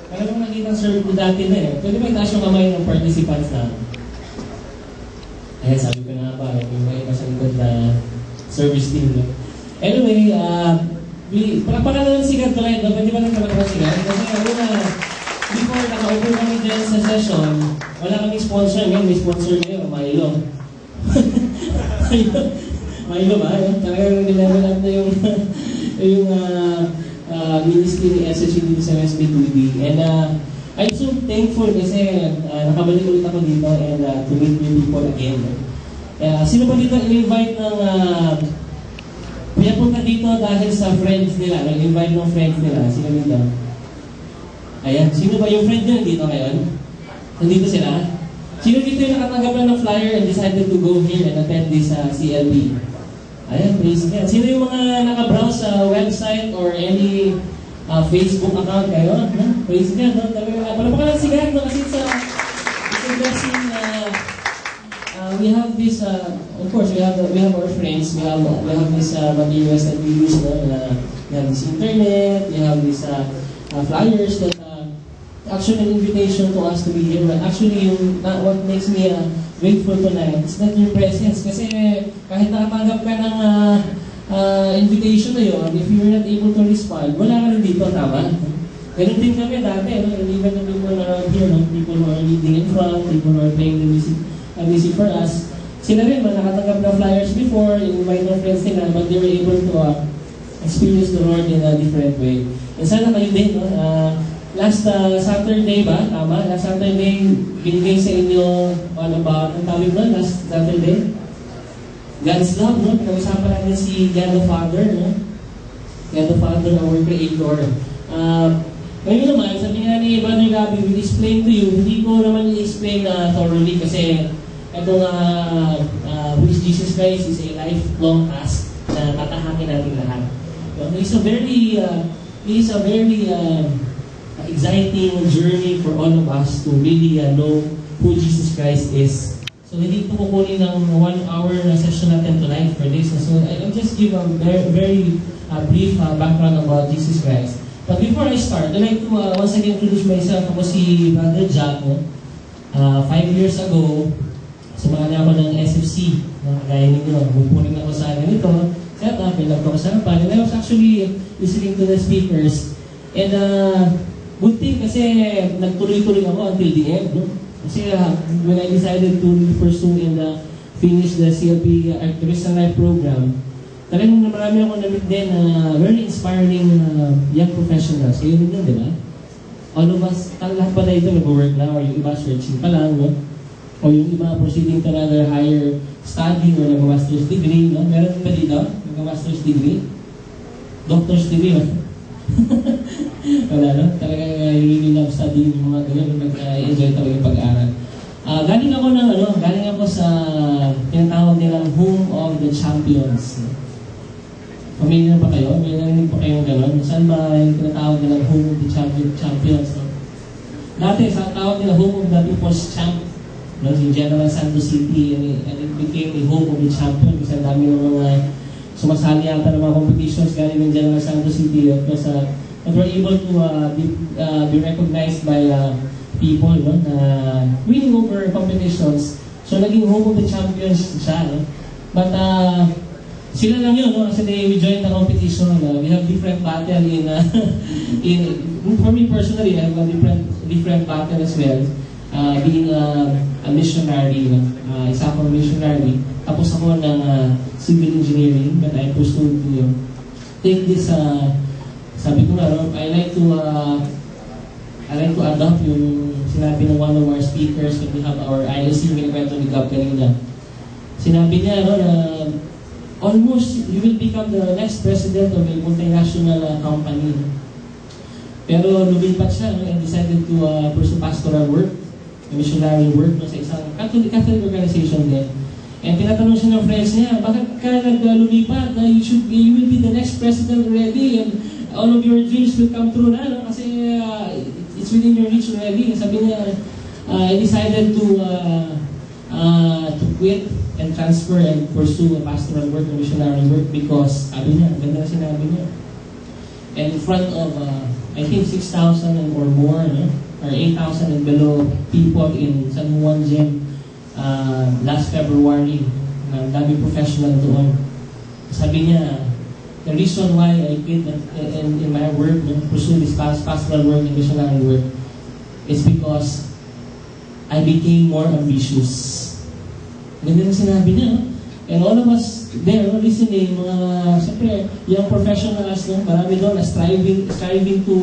Alam mo nakita serve ko dati na eh. Pwede ba itaas yung kamay ng participants na? Ayan, sabi ko na ba, yung may masalikod na service team. No? Anyway, palakpakan na lang si God tonight. Pwede ba lang palakpakan si God? Kasi una, before nakaupo kami dyan sa session, wala kami sponsor. Ngayon, may sponsor ngayon, Milo. Milo ba? Talagang nilevel up na yung ministry ni SSC dito sa SB2B. And I'm so thankful kasi nakabalik ulit ako dito and to meet new people again. Sino ba dito in-invite ng pinapunta dito dahil sa friends nila? Nag-invite ng friends nila. Sino dito? Ayan. Sino ba yung friend nyo dito ngayon? Nandito sila? Sino dito yung nakatanggap lang ng flyer and decided to go here and attend this CLB? Ayan, praise God. Sino yung mga naka-browse sa website or any Facebook account kayo? Praise God, no? Palapakalan si God, no? Kasi it's a blessing. We have this, of course, we have our friends, we have this materials that we use, no? We have this internet, we have this flyers that actually an invitation to us to be here. But actually, what makes me grateful tonight is not your presence. Kasi kahit nakatanggap ka ng invitation na yun, if you're not able to respond, wala ka rin dito, tama? Ganun din kami dati, no? Even the people around here, no? People who are leading in front, people who are playing the music for us, sila rin, nakatanggap ng flyers before, invite ng friends nila, but they were able to experience the Lord in a different way. And sana kayo din, no? Last Saturday ba? Tama? Last Saturday, binigay sa inyo, ano ba, ang tawag na? Last Saturday? God's love, no? Pinag-usapan natin si God the Father, no? God the Father, our Creator. Ngayon naman, sabi nga ni Brother Gabby, we'll explain to you, hindi ko naman i-explain thoroughly kasi itong who is Jesus Christ is a lifelong task na tatahakin natin lahat. It's a very exciting journey for all of us to really know who Jesus Christ is. So hindi po kukunin ng 1 hour na session natin tonight for this. So I'll just give a very brief background about Jesus Christ. But before I start, I'd like to once again introduce myself. Ako si Brother Jack. 5 years ago, sumali ako ng SFC. Kagaya ninyo, bupunin ako sa ganito. Set up, ilang ko sa harapan. And I was actually listening to the speakers. And good thing kasi nagtuloy-tuloy ako until the end. No? Kasi when I decided to pursue and finish the CLP Christian Life program, talagang marami ako na-meet din very inspiring young professionals. Kayo din yun, di ba? All of us, lahat pa na ito nag-work na or yung iba searching pa lang, no? O yung iba proceeding to another higher study or nag-master's degree. No? Meron pa dito, nag-master's degree. Doctor's degree, no? Wala, no? Talagang you really love studying yung mga ganyan, mag-enjoy talaga yung pag-aaral. Galing ako sa tinatawag nilang Home of the Champions. Pamilya na ba kayo? May narinig pa kayong gano'n? Saan ba yung tinatawag nilang Home of the Champions? No? Dati, sa tawag nila Home of the People's Champ, no? Si General Santos City, and it became the Home of the Champions. Kasi ang dami ng mga sumasali yata ng mga competitions galing ng General Santos City. But we're able to be recognized by people, no? Winning over competitions. So naging Home of the Champions siya. No? But sila lang yun, no? Kasi we joined the competition. We have different battle for me personally, I have a different battle as well. Being a missionary, isa akong missionary. Tapos ako ng civil engineering, but I pursued to take this, sabi ko nga, no? I like to adopt yung sinabi ng one of our speakers when we have our ILC, minakwento ni Gab kanina. Sinabi niya, no, na almost you will become the next president of a multinational company. Pero lumipat siya, no, and decided to pursue pastoral work, missionary work, no, sa isang Catholic organization din. And tinatanong siya ng friends niya, bakit ka nag-lumipat? You will be the next president already and all of your dreams will come true na, no? Kasi it's within your reach already. Sabi niya, I decided to quit and transfer and pursue a pastoral work and missionary work because, sabi niya, ganda na sinabi niya. And in front of, I think 6,000 or more, no? or 8,000 and below people in San Juan Gym last February. Ang dami professional doon. Sabi niya, the reason why I quit in my work, pursue this pastoral work and missionary work, is because I became more ambitious. Ganda na sinabi niya, no? And all of us there, listening, siyempre, young professionals, no? Marami doon na striving to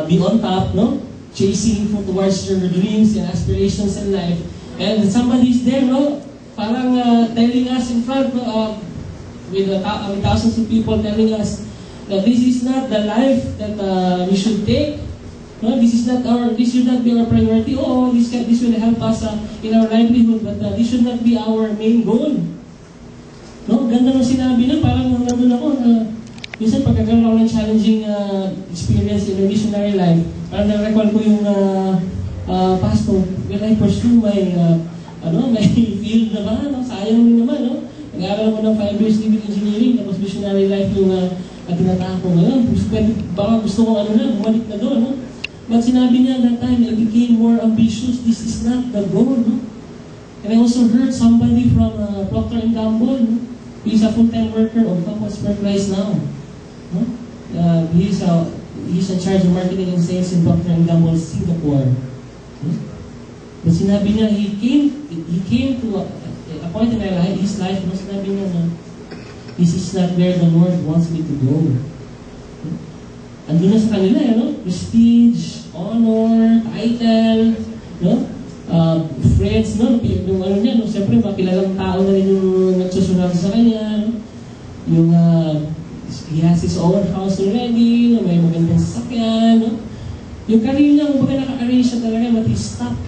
be on top, no? Chasing towards your dreams and aspirations in life. And somebody's there, no? Parang telling us in front, with thousands of people telling us that this is not the life that we should take. No, this should not be our priority. Oh, this will help us in our livelihood, but this should not be our main goal. No, ganda ng sinabi nun, parang nandun ako na minsan pagkakaroon ako ng challenging experience in a missionary life, parang na-recall ko yung pastor, will I pursue my my field na ba? No? Sayang din naman, no? Nag-aaral ko ng 5 years civil engineering, tapos missionary life yung tinataka ko ngayon. Baka gusto ko bumalik na doon, no? But sinabi niya that time, I became more ambitious. This is not the goal, no? And I also heard somebody from Procter & Gamble, no? He's a full-time worker of Campus for Christ now. No? He's in charge of marketing and sales in Procter & Gamble, Singapore. No? But sinabi niya, he came to a point in his life, no? Sinabi niya na, this is not where the Lord wants me to go. Andun na sa kanila, no? Prestige, honor, title, no? Friends, no? Yung niya, no? Siyempre, makilalang tao na rin yung nagsusunod sa kanya, no? Yung, he has his own house already, no? May magandang sasakyan, no? Yung career niya, kung baga naka-arrange siya talaga, but he stopped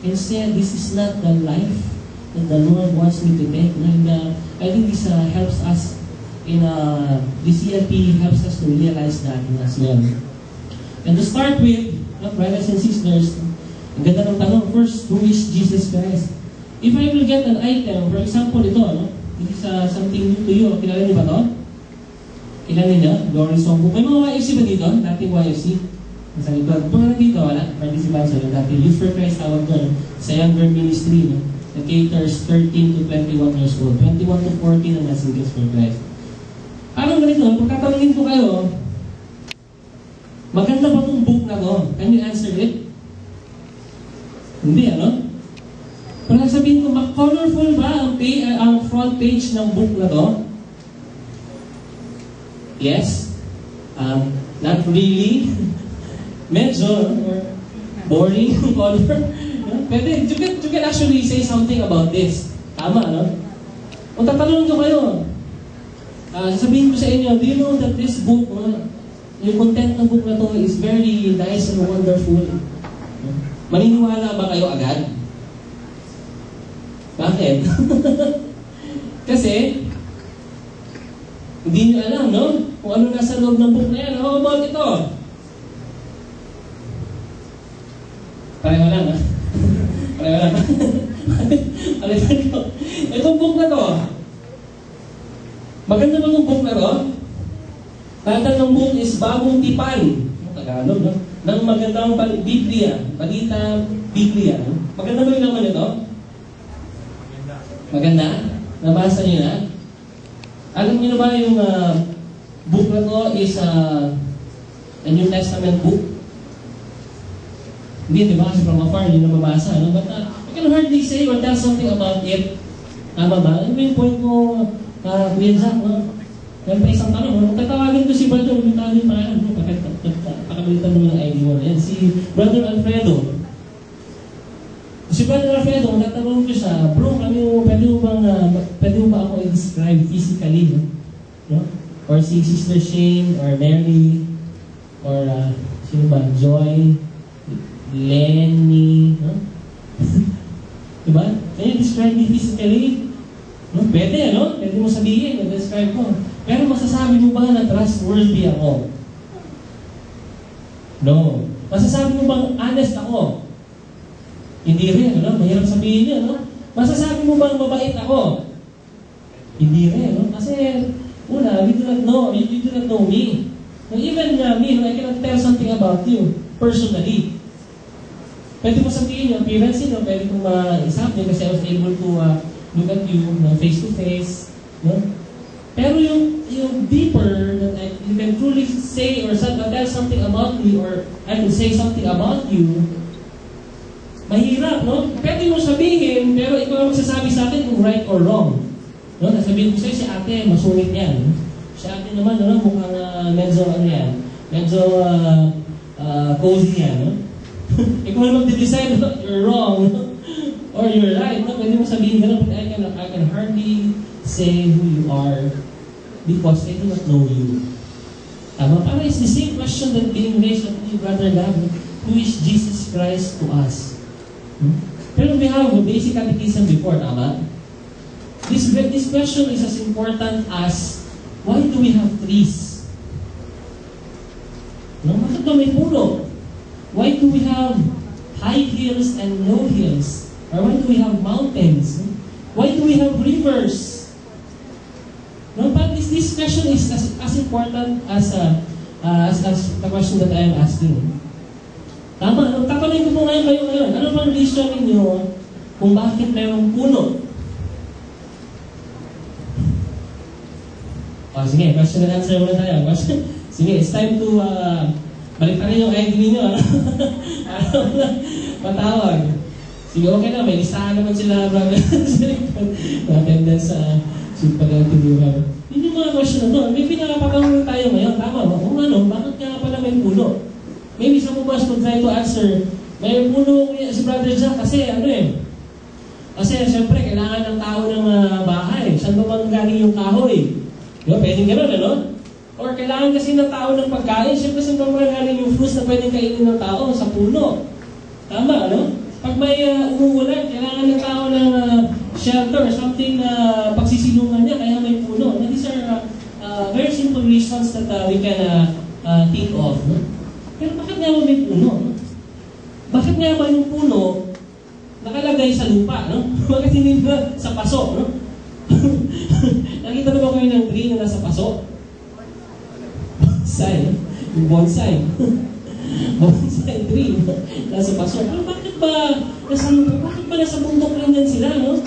and said, this is not the life that the Lord wants me to take. And I think this helps us in this ELP helps us to realize that as well. And to start with, brothers and sisters, ang ganda ng tanong, first, who is Jesus Christ? If I will get an item, for example, ito, no? This is something new to you. Kilala niyo ba ito? Kilala niyo? Glory Song Book. May mga YFC ba dito? Dating YFC? Sa likod. Mga dito, wala. Participants sa dati. Youth for Christ, tawag doon. Sa younger ministry, no? That caters 13 to 21 years old. 21 to 14 ang nasa Youth for Christ. Anong ganito? Pagkatanungin ko kayo, maganda ba itong book na to? Can you answer it? Hindi, ano? Kung sabihin ko, colorful ba ang front page ng book na to? Yes? Not really. Medyo, boring yung color. Pwede, you can actually say something about this. Tama, no? Kung tatanungin ko kayo, sasabihin ko sa inyo, do you know that this book, yung content ng book na to is very nice and wonderful? Maniniwala ba kayo agad? Bakit? Kasi, hindi nyo alam, no? Kung ano nasa loob ng book na yan. How about ito? Pareho lang, ha? Pareho lang. Alitan ko. Itong book na to, maganda ba itong book na to? Title ng book is Bagong Tipan. Tagalog, no? Ng magandang Biblia. Balita Biblia. No? Maganda ba yung naman ito? Maganda? Nabasa niyo na? Alam niyo na ba yung book na to is a New Testament book? Hindi, di ba? Kasi from afar, yun na mabasa. No? But I can hardly say or tell something about it. Tama ba? Ano yung point ko, Kuya Zach, no? Meron pa isang tanong, no? Tatawagin ko si Brother, yung tawagin pa yan, no? Pakabilitan mo ng ID mo na yan. Si Brother Alfredo. Si Brother Alfredo, natanong ko siya, bro, pwede mo ba ako i-describe physically, no? Or si Sister Shane, or Mary, or sino ba? Joy, Lenny, no? Diba? Can you describe me physically? No? Pwede, no? Pwede mo sabihin, describe ko. Pero masasabi mo ba na trustworthy ako? No. Masasabi mo bang honest ako? Hindi rin, no? Mahirap sabihin yun, no? Masasabi mo bang mabait ako? Hindi rin, no? Kasi, una, you do not know me. No, even me, no? I cannot tell something about you. personally. Pwede mo sabihin yung appearance nyo, pwede kong ma-isabi kasi I was able to look at you face to face. No? Pero yung deeper, that you can truly say or tell something about me or I can say something about you, mahirap, no? Pwede mo sabihin, pero ikaw ang magsasabi sa akin kung right or wrong. No? Nasabihin ko sa'yo, si ate, masungit yan. Si ate naman, no? Mukhang medyo, medyo cozy yan, no? Ikaw na mag-decide, no? You're wrong, no? Or you're right, no? Pwede mo sabihin gano'n, but I can hardly say who you are because I do not know you. Para it's the same question that being raised at you, Brother Gab. Who is Jesus Christ to us? Pero we have a basic catechism before, tama? This question is as important as, why do we have trees? No? Bakit ba may puno? Why do we have high hills and low hills? Or why do we have mountains? Why do we have rivers? No, but this question is as important as the question that I am asking. Tama, tatanungin ko po ngayon. Ano bang reason ninyo kung bakit mayroong puno? Sige, question and answer muna tayo. Sige, it's time to balik pa rin yung ID ninyo. Patawag. Sige, okay na. May listahan naman sila, brother. Attendance sa pag-interview. Yun yung mga question na to. May pinakapatanong tayo ngayon. Tama ba? Kung bakit nga pala may puno? Maybe some of us would try to answer, may puno si Brother Jack kasi kasi siyempre kailangan ng tao ng bahay. Saan ba galing yung kahoy? Diba? Pwedeng gano'n, ano? Or kailangan kasi ng tao ng pagkain. Siyempre saan ba galing yung fruits na pwedeng kainin ng tao? Sa puno. Tama, ano? Pag may umuulan, kailangan ng tao ng shelter, something na pagsisilungan niya, kaya may puno. These are very simple reasons that we can think of. No? Pero bakit nga ba may puno? No? Bakit nga ba yung puno nakalagay sa lupa? No? Bakit hindi ba sa paso? No? Nakita na ba kayo ng tree na nasa paso? Bonsai. No? Yung bonsai. Bonsai tree. Nasa paso. Pero bakit ba nasa lupa? Bakit ba nasa bundok lang yan sila? No?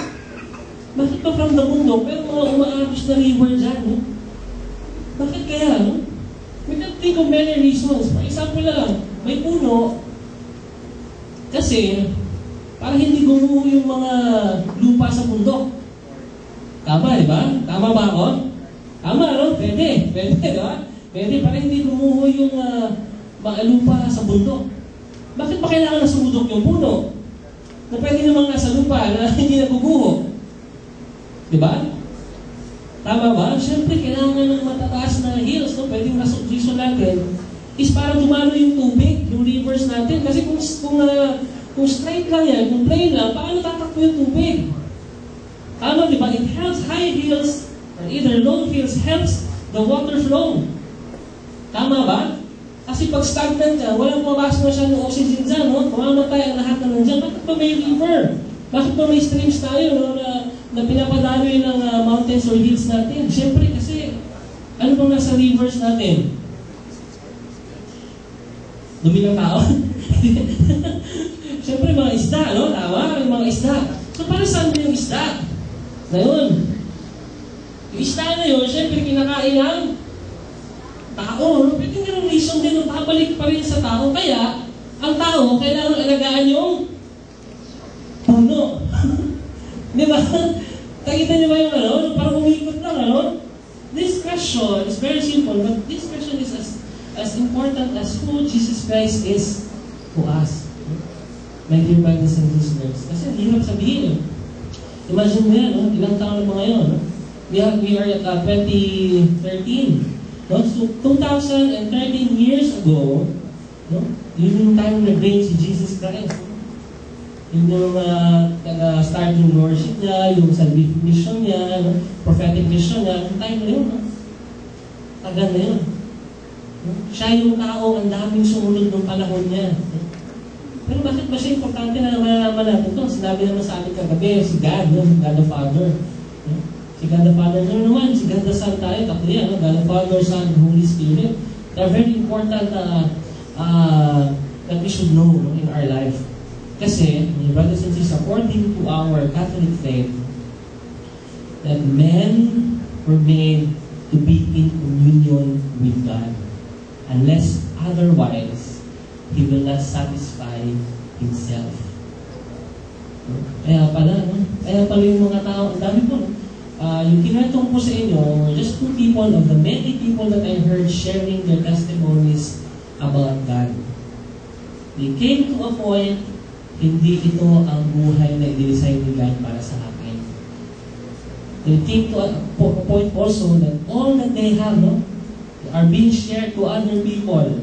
Bakit ba from the bundok? Pero mga umaagos na river dyan. No? Bakit kaya? No? We can think of many reasons. For example lang, may puno kasi para hindi gumuho yung mga lupa sa bundok. Tama, di ba? Tama ba ako? Tama, no? Pwede, di ba? Pwede, para hindi gumuho yung mga lupa sa bundok. Bakit ba kailangan nasa bundok yung puno? Na pwede namang nasa lupa na hindi naguguho. Di ba? Tama ba? Siyempre, kailangan ng matataas na hills, no? Pwedeng reason natin is para dumalo yung tubig, yung rivers natin. Kasi kung straight lang yan, kung plain lang, paano tatakbo yung tubig? Tama, di ba? It helps high hills or either low hills helps the water flow. Tama ba? Kasi pag stagnant ka, walang mabas na siya ng oxygen dyan, no? Mamamatay ang lahat na nandyan. Bakit ba may river? Bakit ba may streams tayo, no? Na pinapadaloy ng mountains or hills natin? Siyempre kasi, ano bang nasa rivers natin? Dumi ng tao? Siyempre mga isda, no? Tama? Yung mga isda. So para saan yung isda? Ngayon, yung isda na yun, siyempre kinakain ng tao. No? Pwede nga ng reason din, babalik pa rin sa tao. Kaya, ang tao, kailangan alagaan yung puno. Di ba? Nakita niyo ba yung ano? Parang umikot lang, ano? This question is very simple, but this question is as important as who Jesus Christ is to us. My dear brothers and sisters. Kasi hirap sabihin. Imagine mo yan, no? Ilang taon na ba ngayon? No? We are at 2013. No? So, 2013 years ago, no? Yun yung time na nag-reign si Jesus Christ. Yung start yung worship niya, yung salvific mission niya, no? Prophetic mission niya, yung time na yun. No? Tagal na yun. No? Siya yung tao, ang daming sumunod ng panahon niya. No? Pero bakit ba siya importante na malalaman natin ito? Sinabi naman sa atin kagabi, si God, no? God the Father. No? Si God the Father, no naman, si God the Son tayo, tatlo yan, no? God the Father, Son, Holy Spirit. They're very important that we should know, no, in our life. Kasi, brothers and sisters, according to our Catholic faith, that men were made to be in communion with God. Unless otherwise, He will not satisfy Himself. Kaya pala, no? Kaya pala yung mga tao, ang dami po, no? Yung kinatong ko sa inyo were just 2 people of the many people that I heard sharing their testimonies about God. They came to a point, hindi ito ang buhay na i-design ni God para sa akin. They came to a point also that all that they have, no, are being shared to other people.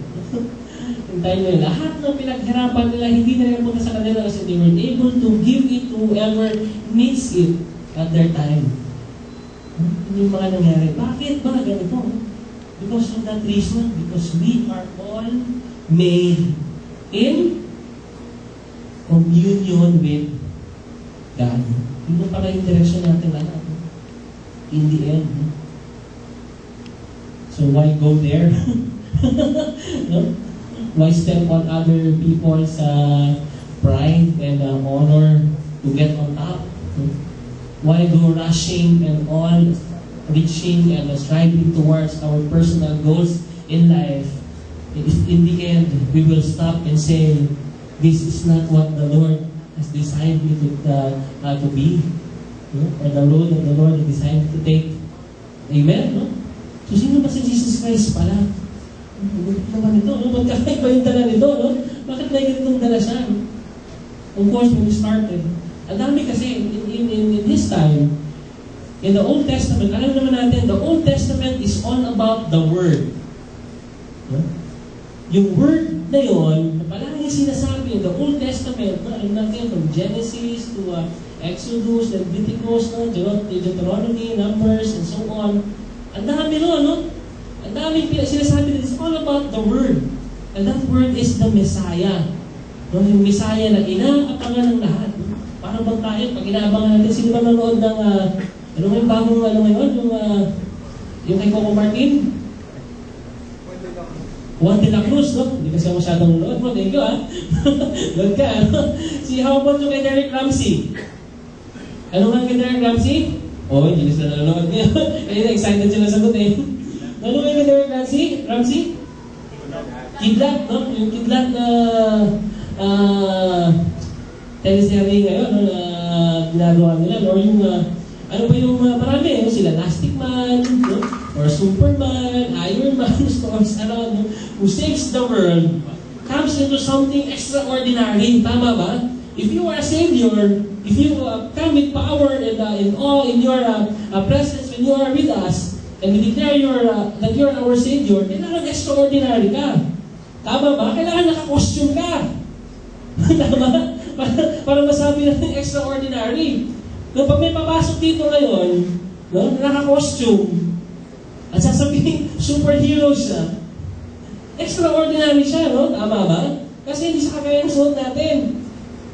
Yung time nila, lahat ng pinaghirapan nila, hindi na rin punta sa kanila kasi they were able to give it to whoever needs it at their time. Hindi yung mga nangyari. Bakit ba ganito? Because of that reason, because we are all made in communion with God. Yun pala yung direction natin lahat. In the end. So why go there? No? Why step on other people's pride and honor to get on top? Why go rushing and all, reaching and striving towards our personal goals in life? If in the end, we will stop and say, this is not what the Lord has designed me to be. No? Or the road that the Lord has designed to take. Amen? No? So, sino ba si Jesus Christ pala? Bakit naman ito? No? Magkakay ba yung dala nito? No? Bakit may ganitong dala siya? No? Of course, when we started, ang dami kasi in this time, in the Old Testament, alam naman natin, the Old Testament is all about the Word. No? Yung Word na yun, palagi sinasabi in the Old Testament, no? Alam natin, from Genesis to Exodus, Leviticus, no? Deuteronomy, Numbers, and so on. Ang dami no, no? Ang dami sinasabi that it's all about the Word. And that Word is the Messiah. No? Yung Messiah na inaapangan ng lahat. Parang bang tayo, pag inaabangan natin, sino ba nanonood ng, ano nga yung bagong, ano ngayon, yung kay Coco Martin? Juan de la Cruz, no? Hindi kasi masyadong nanonood mo, thank you, Doon ka, ano? How about yung kay Derek Ramsey? Ano nga kay Derek Ramsey? Hindi sila nanonood niya. Kaya excited sila sagutin. Ano nga kay Derek Ramsey? Kidlat, no? Yung Kidlat na, teleserye ngayon na ginagawa nila, or yung ano ba yung marami, sila Elastic Man, no? Or Superman, Iron Man, stores around, no? Who saves the world, comes into something extraordinary. Tama ba? If you are a Savior, if you come with power and in all in your presence when you are with us, and we declare that you are our Savior, kailangan extraordinary ka. Tama ba? Kailangan naka-costume ka. Tama? Para masabi natin extraordinary. No, pag may papasok dito ngayon, no, naka-costume, at sasabihin, superhero siya, extraordinary siya, no? Tama ba? Kasi hindi siya kagaya ng suot natin.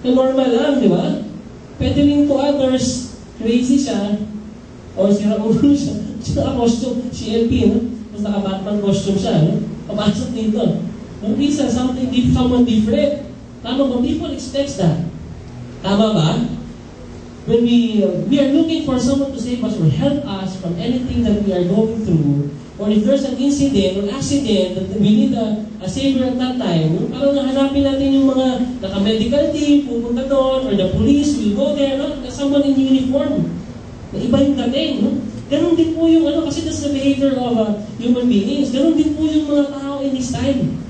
Na normal lang, di ba? Pwede rin to others, crazy siya, o sira ulo siya, naka-costume, CLP, no? Tapos naka-Batman costume siya, no? Papasok dito. No, he's someone different. Tama ba? People expect that. Tama ba? When we are looking for someone to save us or help us from anything that we are going through, or if there's an incident or accident that we need a savior at that time, parang nahanapin natin yung mga naka-medical team, pupunta doon, or the police will go there, no? Someone in uniform. Na iba yung dating, no? Ganon din po yung kasi that's the behavior of human beings. Ganon din po yung mga tao in this time.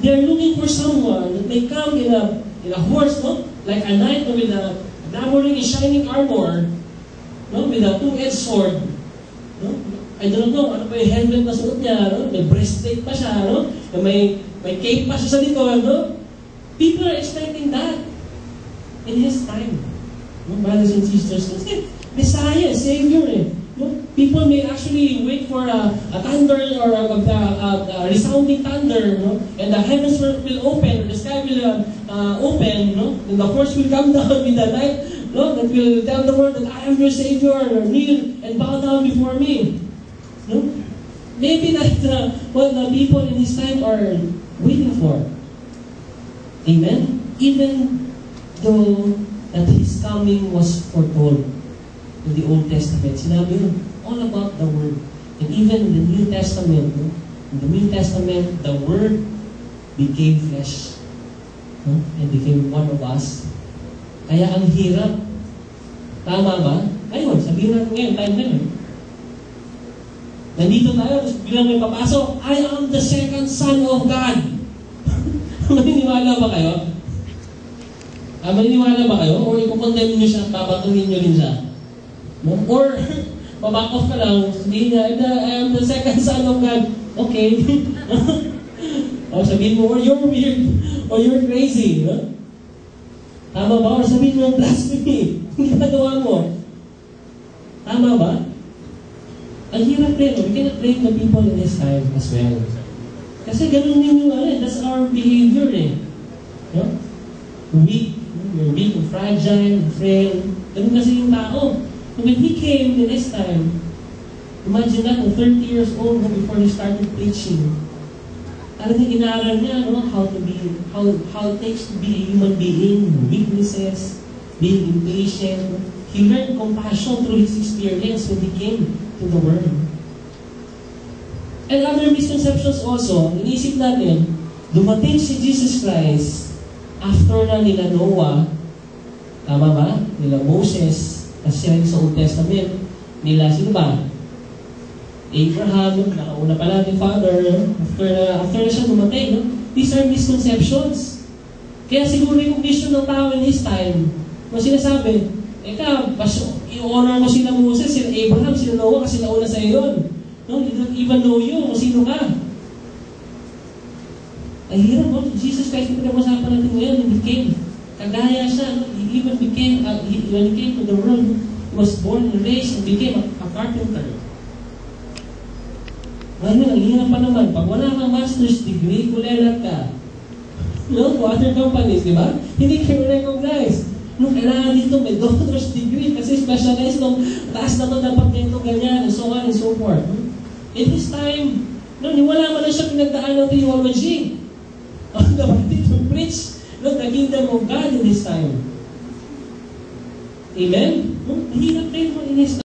They are looking for someone that may come in a horse, no? Like a knight with a glamoring and shining armor, no? With a two-edged sword, no? I don't know, ano pa yung helmet na suot niya, no? May breastplate pa siya, no? May cape pa siya sa likod, no? People are expecting that in His time. No? Brothers and sisters, kasi Messiah, Savior, no? People may actually wait for a thunder or a resounding thunder, no? And the heavens will open, or the sky will open, no? And the horse will come down with the light, no? That will tell the world that I am your Savior, or kneel and bow down before me, no? Maybe that's what the people in His time are waiting for. Amen? Even though that His coming was foretold in the Old Testament, sinabi yun, all about the Word. And even in the New Testament, no? In the New Testament, the Word became flesh, no? And became one of us. Kaya ang hirap. Tama ba? Ayun, sabihin natin ngayon, time na yun. Nandito tayo, tapos bilang may papasok, I am the second Son of God. Maniniwala ba kayo? Maniniwala ba kayo? Or ipapondemn nyo siya, babatuhin nyo rin siya? No? Or, maback off ka lang, sabihin niya, I am the second Son of God. Okay. O sabihin mo, or you're weird, or you're crazy. No? Tama ba? Or sabihin mo, blasphemy. Hindi ginagawa mo. Tama ba? Ang hirap rin. We cannot blame the people in this time as well. Kasi ganun din yung that's our behavior eh. No? Weak, we're weak, fragile, frail. Ganun kasi yung tao. When He came in this time, imagine that, 30 years old before He started preaching. Talagang inaral niya, no? How it takes to be a human being, weaknesses, being impatient. He learned compassion through His experience when He came to the world. And other misconceptions also, inisip natin, dumating si Jesus Christ after na nila Noah, tama ba? Nila Moses, kasi sa Old Testament, nila sino ba? Abraham, nakauna pa natin father, after na siya dumating. No? These are misconceptions. Kaya siguro yung vision ng tao in his time, kung sinasabi, i-honor mo sila Moses, sila Abraham, sila Noah, kasi nauna sa iyo. No, you don't even know you, kung sino ka. Ay hirap mo, Jesus Christ, yung pinag-usapan natin ngayon, he became, kagaya siya, no? He even became, when he came to the world, he was born and raised and became a carpenter. Ngayon, ang hirap pa naman, pag wala kang master's degree, kulelat ka. No, water companies, di ba? Hindi kayo recognize. No, kailangan dito may doctor's degree kasi specialized nung taas naman dapat ganito, ganyan, and so on and so forth. In his time, no, wala man na siya pinagdaan ng theology. Dapat to preach the kingdom of God in his time. Amen? No, hirap rin mo in his